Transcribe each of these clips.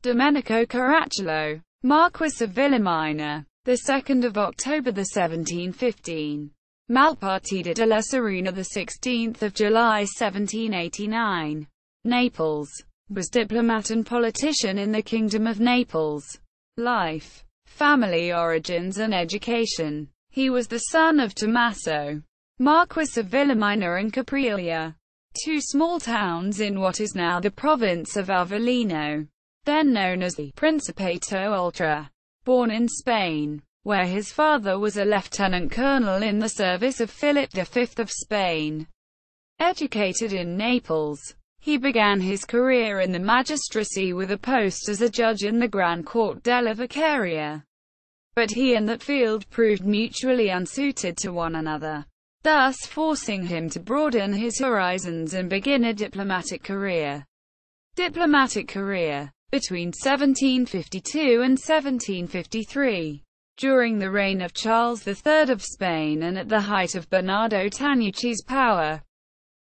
Domenico Caracciolo, Marquess of Villamaina, the 2nd of October 1715. Malpartida de la Serena, the 16th of July 1789. Naples. Was diplomat and politician in the Kingdom of Naples. Life, family origins and education. He was the son of Tommaso, Marquess of Villamaina and Caprilia, two small towns in what is now the province of Avellino, then known as the Principato Ultra. Born in Spain, where his father was a lieutenant colonel in the service of Philip V of Spain. Educated in Naples, he began his career in the magistracy with a post as a judge in the Grand Court della Vicaria. But he and that field proved mutually unsuited to one another, thus forcing him to broaden his horizons and begin a diplomatic career. Between 1752 and 1753. During the reign of Charles III of Spain and at the height of Bernardo Tanucci's power,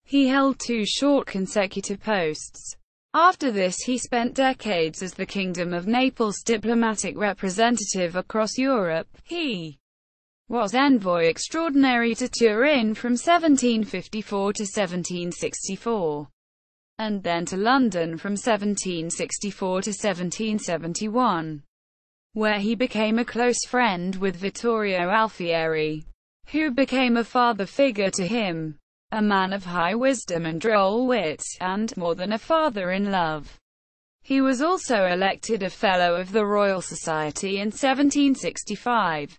he held two short consecutive posts. After this he spent decades as the Kingdom of Naples' diplomatic representative across Europe. He was envoy extraordinary to Turin from 1754 to 1764. And then to London from 1764 to 1771, where he became a close friend with Vittorio Alfieri, who became a father figure to him, a man of high wisdom and droll wit, and, more than a father-in-love. He was also elected a Fellow of the Royal Society in 1765.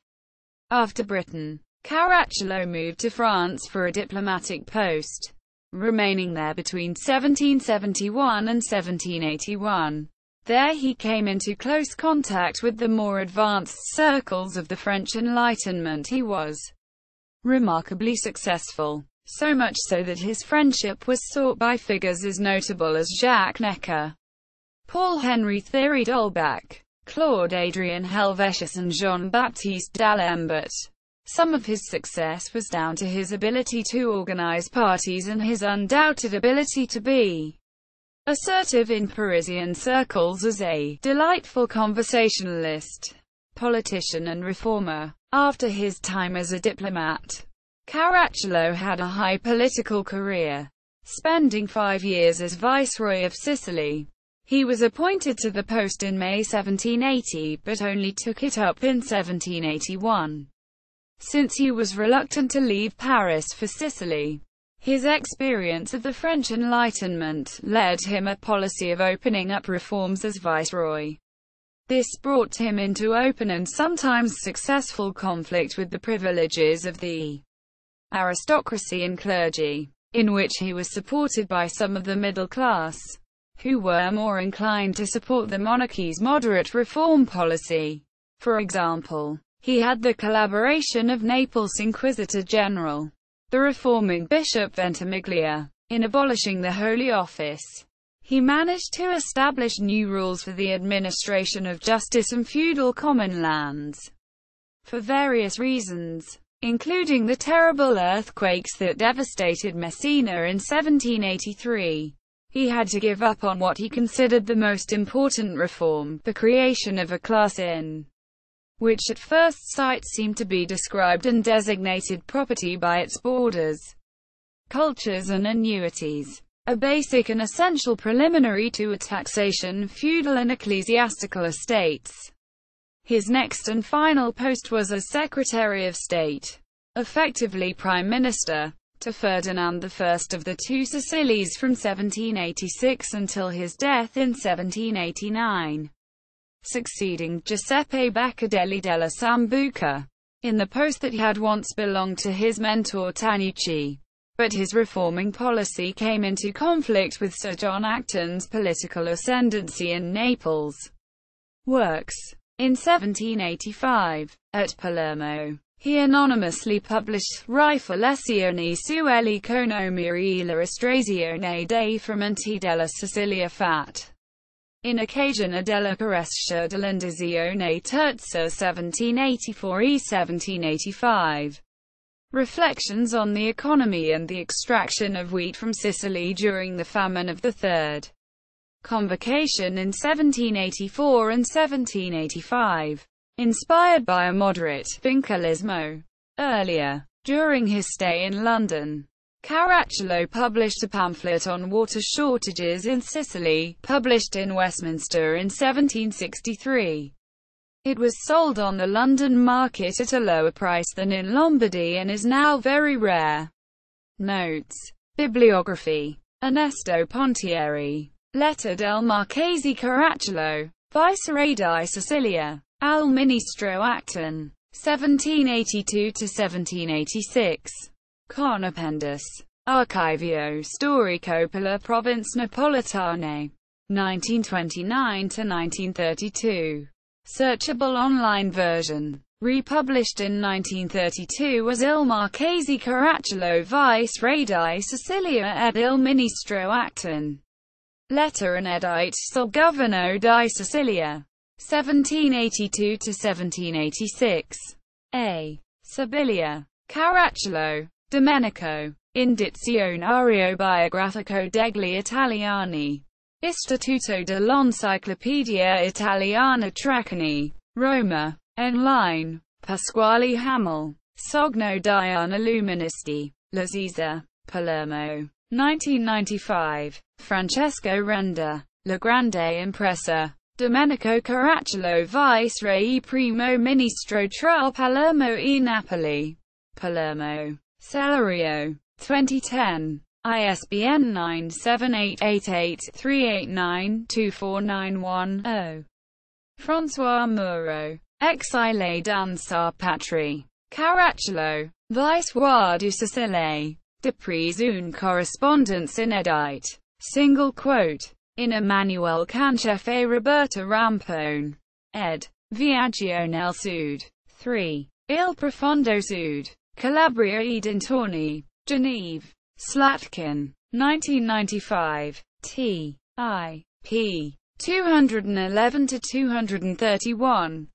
After Britain, Caracciolo moved to France for a diplomatic post, remaining there between 1771 and 1781. There he came into close contact with the more advanced circles of the French Enlightenment. He was remarkably successful, so much so that his friendship was sought by figures as notable as Jacques Necker, Paul-Henri Thierry d'Holbach, Claude-Adrien Helvétius and Jean-Baptiste d'Alembert. Some of his success was down to his ability to organize parties and his undoubted ability to be assertive in Parisian circles as a delightful conversationalist, politician and reformer. After his time as a diplomat, Caracciolo had a high political career, spending 5 years as Viceroy of Sicily. He was appointed to the post in May 1780, but only took it up in 1781. Since he was reluctant to leave Paris for Sicily, his experience of the French Enlightenment led him a policy of opening up reforms as viceroy. This brought him into open and sometimes successful conflict with the privileges of the aristocracy and clergy, in which he was supported by some of the middle class, who were more inclined to support the monarchy's moderate reform policy. For example, he had the collaboration of Naples' Inquisitor General, the reforming Bishop Ventimiglia, in abolishing the Holy Office. He managed to establish new rules for the administration of justice and feudal common lands. For various reasons, including the terrible earthquakes that devastated Messina in 1783, he had to give up on what he considered the most important reform, the creation of a class in which at first sight seemed to be described and designated property by its borders, cultures and annuities, a basic and essential preliminary to a taxation feudal and ecclesiastical estates. His next and final post was as Secretary of State, effectively Prime Minister, to Ferdinand I of the Two Sicilies from 1786 until his death in 1789. Succeeding Giuseppe Beccadelli della Sambuca in the post that had once belonged to his mentor Tanucci. But his reforming policy came into conflict with Sir John Acton's political ascendancy in Naples. Works. In 1785, at Palermo, he anonymously published Riflessioni sull'economia e l'illustrazione dei frammenti della Sicilia Fat. In Occasione della Crescita dell'Invasione Terza 1784–1785. Reflections on the economy and the extraction of wheat from Sicily during the famine of the 3rd Convocation in 1784 and 1785. Inspired by a moderate vincalismo. Earlier, during his stay in London, Caracciolo published a pamphlet on water shortages in Sicily, published in Westminster in 1763. It was sold on the London market at a lower price than in Lombardy and is now very rare. Notes. Bibliography. Ernesto Pontieri. Letter del Marchese Caracciolo, Viceroy di Sicilia, al Ministro Acton, 1782–1786. Con Appendix. Archivio Storico per la Province Napoletane. 1929–1932. Searchable online version. Republished in 1932 as Il Marchese Caracciolo Viceroy di Sicilia ed il Ministro Acton. Letter and edite sul Governo di Sicilia. 1782–1786. A. Sibilia. Caracciolo. Domenico. Indizionario biografico degli Italiani. Istituto dell'Enciclopedia Italiana Treccani. Roma. Online. Pasquale Hamel. Sogno di un Illuministi. Lazisa. Palermo. 1995. Francesco Renda. La Grande Impresa. Domenico Caracciolo Viceroy Primo Ministro tra Palermo e Napoli. Palermo. Celerio. 2010. ISBN 9788838924910. François Moreau. Exilé dans sa patrie. Caracciolo. Viceroy du Sicile. Depuis une correspondance inédite. Single quote. In Emmanuel Canchef et Roberta Rampone. Ed. Viaggio nel Sud. 3. Il Profondo Sud. Calabria e dintorni. Geneve. Slatkin. 1995. T. I. p. 211–231.